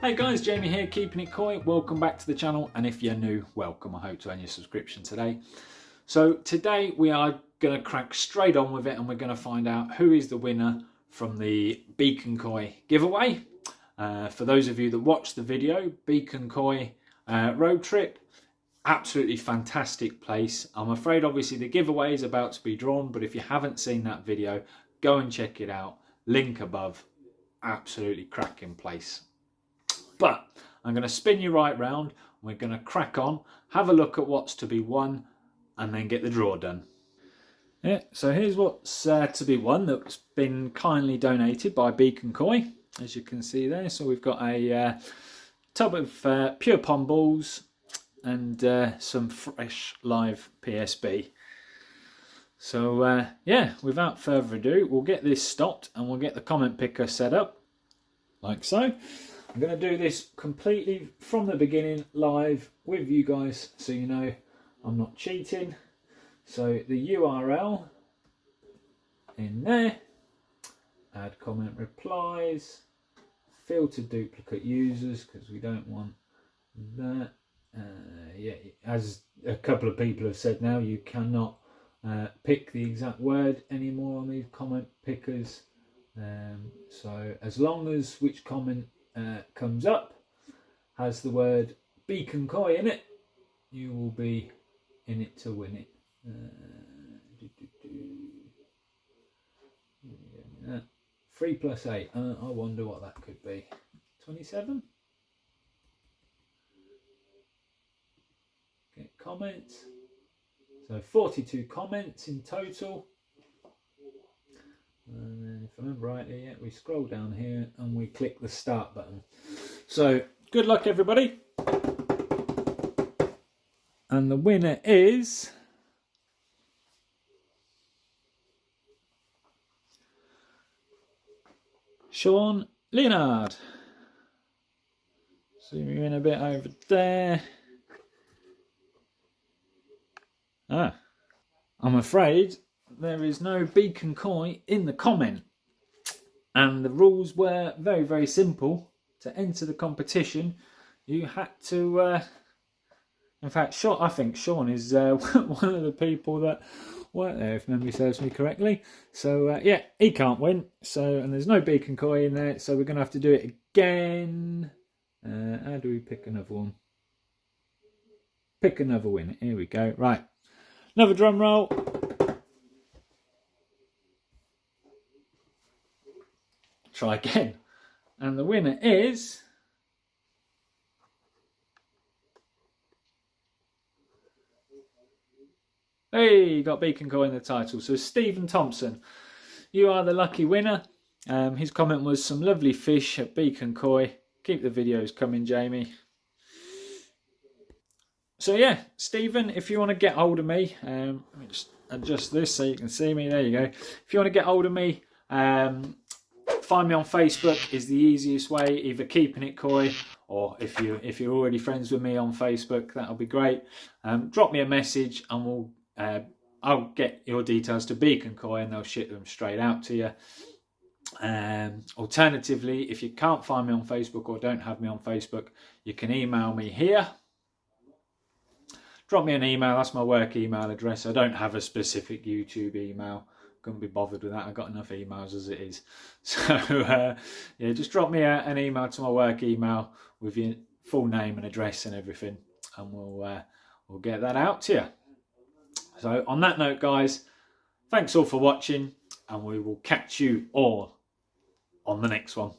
Hey guys, Jamie here, keeping it koi. Welcome back to the channel, and if you're new, welcome. I hope to earn your subscription today. So today we are going to crack straight on with it, and we're going to find out who is the winner from the BeaconKoi giveaway. For those of you that watched the video, BeaconKoi road trip, absolutely fantastic place. I'm afraid obviously the giveaway is about to be drawn, but if you haven't seen that video, go and check it out. Link above. Absolutely cracking place. But I'm going to spin you right round. We're going to crack on, have a look at what's to be won, and then get the draw done. Yeah, so here's what's to be won that's been kindly donated by BeaconKoi, as you can see there. So we've got a tub of pure pond balls and some fresh live PSB. So yeah, without further ado, we'll get this stopped and we'll get the comment picker set up, like so. I'm going to do this completely from the beginning, live with you guys, so you know I'm not cheating. So the URL in there, add comment replies, filter duplicate users because we don't want that. Yeah, as a couple of people have said now, you cannot pick the exact word anymore on these comment pickers. So as long as which comment comes up has the word BeaconKoi in it, you will be in it to win it. 3 plus 8. I wonder what that could be. 27. Get comments. So 42 comments in total. And then if I remember rightly, yeah, we scroll down here and we click the start button. So good luck everybody. And the winner is Sean Leonard. Zoom you in a bit over there. I'm afraid there is no BeaconKoi in the comment, and the rules were very, very simple. To enter the competition, you had to in fact, I think Sean is one of the people that weren't there, if memory serves me correctly. So yeah, he can't win. So, and there's no BeaconKoi in there, so we're going to have to do it again. How do we pick another one? Pick another winner. Here we go. Right, another drum roll. Try again. And the winner is hey, you got BeaconKoi in the title. So Stephen Thompson, you are the lucky winner. His comment was some lovely fish at BeaconKoi. Keep the videos coming, Jamie. So yeah, Stephen, if you want to get hold of me, let me just adjust this so you can see me. There you go. If you want to get hold of me, find me on Facebook is the easiest way. Either Keeping It Koi, or if you're already friends with me on Facebook, that'll be great. Drop me a message and I'll get your details to BeaconKoi and they'll ship them straight out to you. Alternatively, if you can't find me on Facebook or don't have me on Facebook, you can email me here. Drop me an email. That's my work email address. I don't have a specific YouTube email. Couldn't be bothered with that. I've got enough emails as it is. So yeah, just drop me an email to my work email with your full name and address and everything, and we'll get that out to you. So on that note, guys, thanks all for watching, and we will catch you all on the next one.